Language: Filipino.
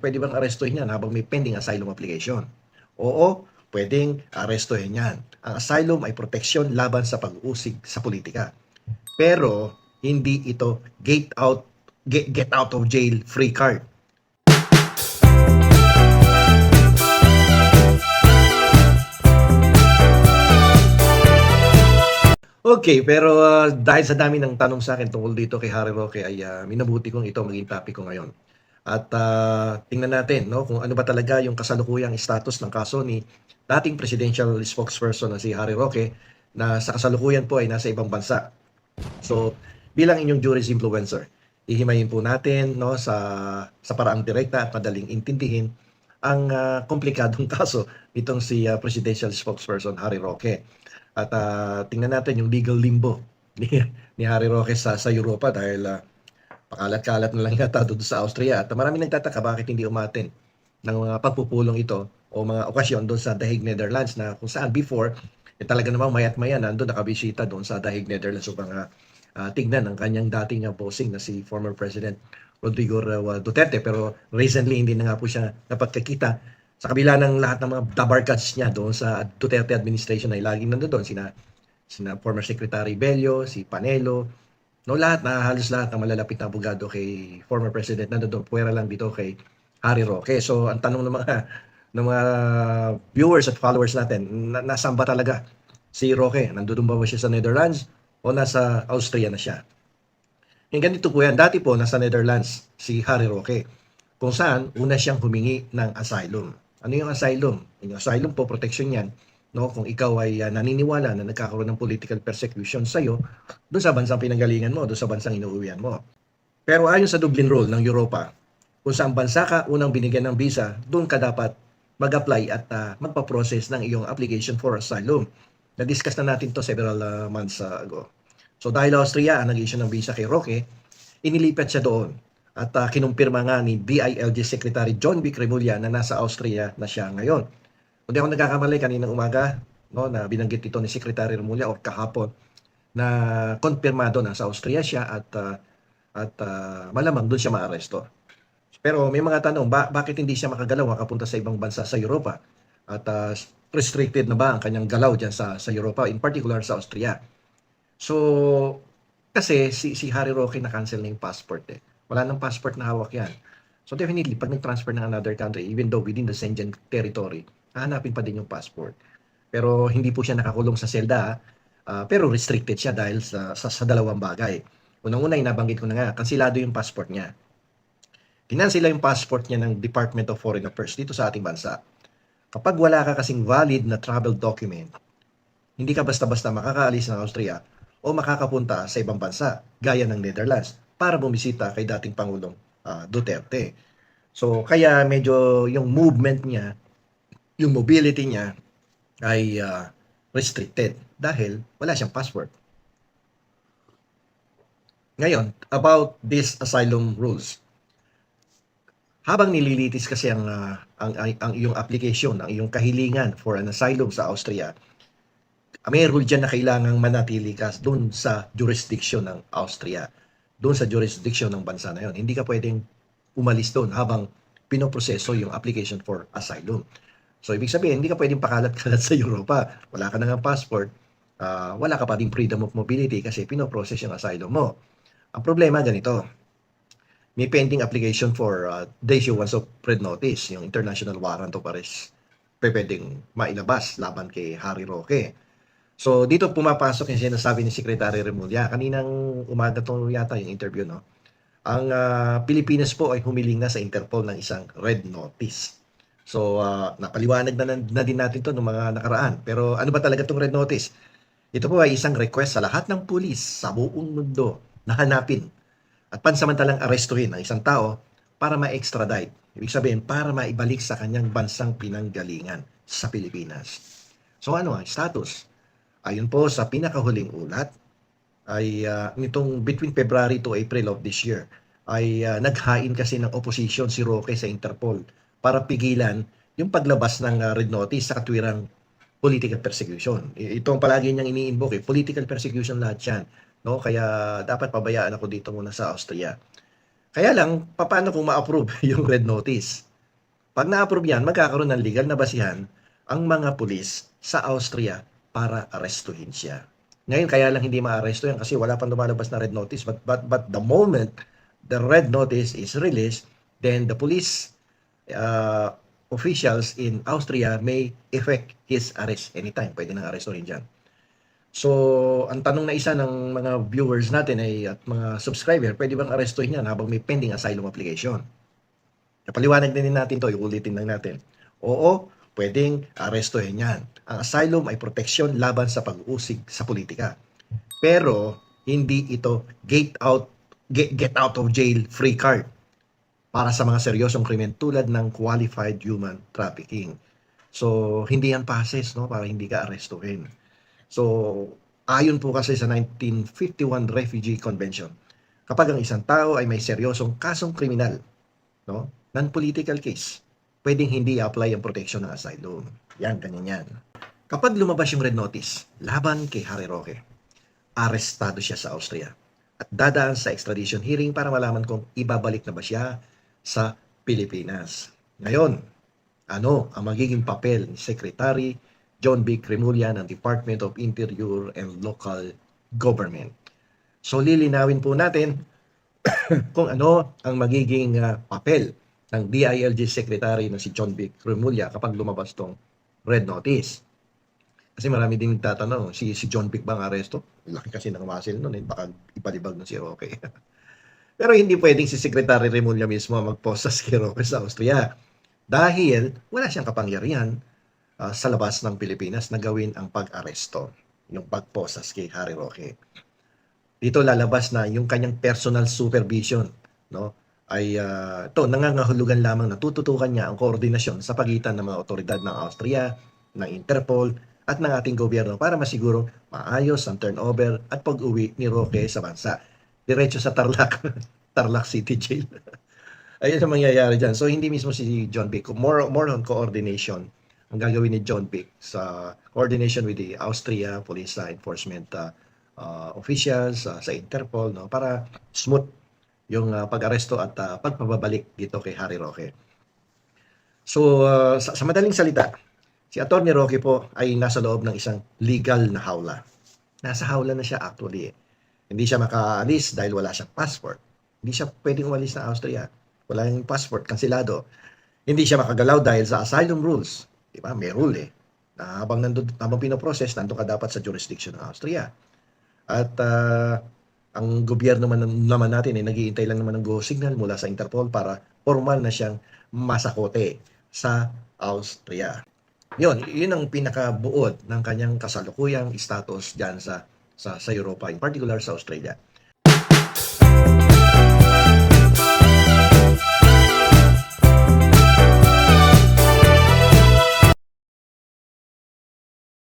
Pwede bang arestuhin yan habang may pending asylum application? Oo, pwedeng arestuhin yan. Ang asylum ay proteksyon laban sa pag-uusig sa politika. Pero hindi ito get out of jail free card. Okay, pero dahil sa dami ng tanong sa akin tungkol dito kay Harry Roque ay minabuti kong ito maging topic ko ngayon. At tingnan natin no kung ano ba talaga yung kasalukuyang status ng kaso ni dating presidential spokesperson na si Harry Roque na sa kasalukuyan po ay nasa ibang bansa. So, bilang inyong juris influencer, hihimayin po natin no sa paraang direkta at madaling intindihin ang komplikadong kaso nitong si presidential spokesperson Harry Roque. At tingnan natin yung legal limbo ni Harry Roque sa Europa dahil pakalat-kalat na lang yata doon sa Austria. At marami nagtataka bakit hindi umaten ng mga pagpupulong ito o mga okasyon doon sa The Hague, Netherlands na kung saan before, talaga namang mayat maya nandun nakabisita doon sa The Hague, Netherlands upang tignan ang kanyang dating bossing na si former President Rodrigo Duterte. Pero recently hindi na nga po siya napagkakita sa kabila ng lahat ng mga dabarkats niya doon sa Duterte administration ay laging nandoon sina former Secretary Bello, si Panelo, no lahat na halos lahat ng malalapit na abogado kay former president nandoon, puwera lang dito kay Harry Roque. So ang tanong ng mga viewers at followers natin, nasaan ba talaga si Roque? Nandoon ba siya sa Netherlands o nasa Austria na siya? Yung ganito po yan, dati po nasa Netherlands si Harry Roque kung saan una siyang humingi ng asylum. Ano yung asylum? Yung asylum po, protection yan. No? Kung ikaw ay naniniwala na nagkakaroon ng political persecution sa'yo, doon sa bansang pinanggalingan mo, doon sa bansang inuuwian mo. Pero ayon sa Dublin Rule ng Europa, kung saan bansa ka unang binigyan ng visa, doon ka dapat mag-apply at magpa-process ng iyong application for asylum. Na-discuss na natin to several months ago. So dahil Austria ang nag-issue ng visa kay Roque, inilipat siya doon. At kinumpirma nga ni DILG Secretary John B. Cremulya na nasa Austria na siya ngayon. Kung di ako nagkakamali kaninang umaga, no, na binanggit ito ni Secretary Cremulya o kahapon na konfirmado na sa Austria siya at malamang doon siya maaresto. Pero may mga tanong, bakit hindi siya makagalaw makapunta sa ibang bansa sa Europa? At restricted na ba ang kanyang galaw dyan sa Europa, in particular sa Austria? So, kasi si Harry Roque na-cancel na yung passport eh. Wala nang passport na hawak yan. So definitely, pag nag-transfer ng another country, even though within the Schengen territory, hahanapin pa din yung passport. Pero hindi po siya nakakulong sa selda, pero restricted siya dahil sa dalawang bagay. Unang-una, nabanggit ko na nga, kansilado yung passport niya. Kinansila yung passport niya ng Department of Foreign Affairs dito sa ating bansa. Kapag wala ka kasing valid na travel document, hindi ka basta-basta makakaalis ng Austria o makakapunta sa ibang bansa, gaya ng Netherlands, para bumisita kay dating Pangulong Duterte. So, kaya medyo yung movement niya, yung mobility niya ay restricted dahil wala siyang passport. Ngayon, about this asylum rules. Habang nililitis kasi ang iyong application, ang iyong kahilingan for an asylum sa Austria, may rule dyan na kailangang manatili ka doon sa jurisdiction ng Austria, doon sa jurisdiction ng bansa na yon. Hindi ka pwedeng umalis doon habang pinoproseso yung application for asylum. So, ibig sabihin, hindi ka pwedeng pakalat-kalat sa Europa. Wala ka na ng passport, wala ka pa din freedom of mobility kasi pinoprocess yung asylum mo. Ang problema ganito, may pending application for the issuance of red notice, yung international warrant of arrest, pwedeng mailabas laban kay Harry Roque. So, dito pumapasok yung sinasabi ni Secretary Remulla. Kaninang umaga to yata yung interview, no? Ang Pilipinas po ay humiling na sa Interpol ng isang red notice. So, napaliwanag na din natin to ng mga nakaraan. Pero ano ba talaga itong red notice? Ito po ay isang request sa lahat ng pulis sa buong mundo na hanapin at pansamantalang arestuhin ang isang tao para ma-extradite. Ibig sabihin, para maibalik sa kanyang bansang pinanggalingan sa Pilipinas. So, ano ang status? Ayon po sa pinakahuling ulat, ay nitong between February to April of this year, ay naghain kasi ng opposition si Roque sa Interpol para pigilan yung paglabas ng red notice sa katwirang political persecution. Ito ang palagi niyang ini-invoke, political persecution lahat yan. No? Kaya dapat pabayaan ako dito muna sa Austria. Kaya lang, paano kung ma-approve yung red notice? Pag na-approve yan, magkakaroon ng legal na basihan ang mga pulis sa Austria para arestuhin siya. Ngayon, kaya lang hindi ma-aresto yan kasi wala pang lumalabas na red notice. But the moment the red notice is released, then the police uh, officials in Austria may effect his arrest anytime. Pwede nang arestuhin dyan. So, ang tanong na isa ng mga viewers natin ay, at mga subscriber, pwede bang arestuhin yan habang may pending asylum application? Napaliwanag din natin to, iulitin lang natin. Oo, pwedeng arestuhin yan. Ang asylum ay proteksyon laban sa pag-uusig sa politika. Pero, hindi ito get out of jail free card para sa mga seryosong krimen tulad ng qualified human trafficking. So, hindi yan passes, no, para hindi ka arestuhin. So, ayon po kasi sa 1951 Refugee Convention, kapag ang isang tao ay may seryosong kasong kriminal, no, non-political case, pwedeng hindi apply ang protection ng asylum. Yan, ganyan yan. Kapag lumabas yung red notice laban kay Harry Roque, arestado siya sa Austria at dadaan sa extradition hearing para malaman kung ibabalik na ba siya sa Pilipinas. Ngayon, ano ang magiging papel ni Secretary John B. Cremulya ng Department of Interior and Local Government? So lilinawin po natin kung ano ang magiging papel ng DILG Secretary na si John B. Cremulya kapag lumabas tong red notice. Kasi marami din nagtatanong, si John Vic bang aresto? Laki kasi ng muscle nun, baka ipalibag na si Roque. Pero hindi pwedeng si Secretary Remulla mismo magposas kay Roque sa Austria dahil wala siyang kapangyarihan sa labas ng Pilipinas na gawin ang pag-aresto, yung pagposas kay Harry Roque. Dito lalabas na yung kanyang personal supervision, no? Ay ito nangangahulugan lamang na tututukan niya ang koordinasyon sa pagitan ng mga otoridad ng Austria, ng Interpol, at ng ating gobyerno para masigurong maayos ang turnover at pag-uwi ni Roque sa bansa. Diretso sa Tarlac, Tarlac City Jail. Ayun ang mangyayari dyan. So, hindi mismo si John Vic. More on coordination ang gagawin ni John Vic sa coordination with the Austria Police Enforcement officials, sa Interpol, no, para smooth yung pag-aresto at pagpababalik dito kay Harry Roque. So, sa madaling salita, si Atty. Roque po ay nasa loob ng isang legal na hawla. Nasa hawla na siya actually. Hindi siya makaalis dahil wala siyang passport. Hindi siya pwedeng umalis ng Austria. Wala yung passport, kansilado. Hindi siya makagalaw dahil sa asylum rules. Diba? May rule na habang pinoprocess, nandun ka dapat sa jurisdiction ng Austria. At ang gobyerno naman natin ay nag-iintay lang naman ng go signal mula sa Interpol para formal na siyang masakote sa Austria. Yun ang pinakabuod ng kanyang kasalukuyang status diyan sa Europa, in particular sa Australia.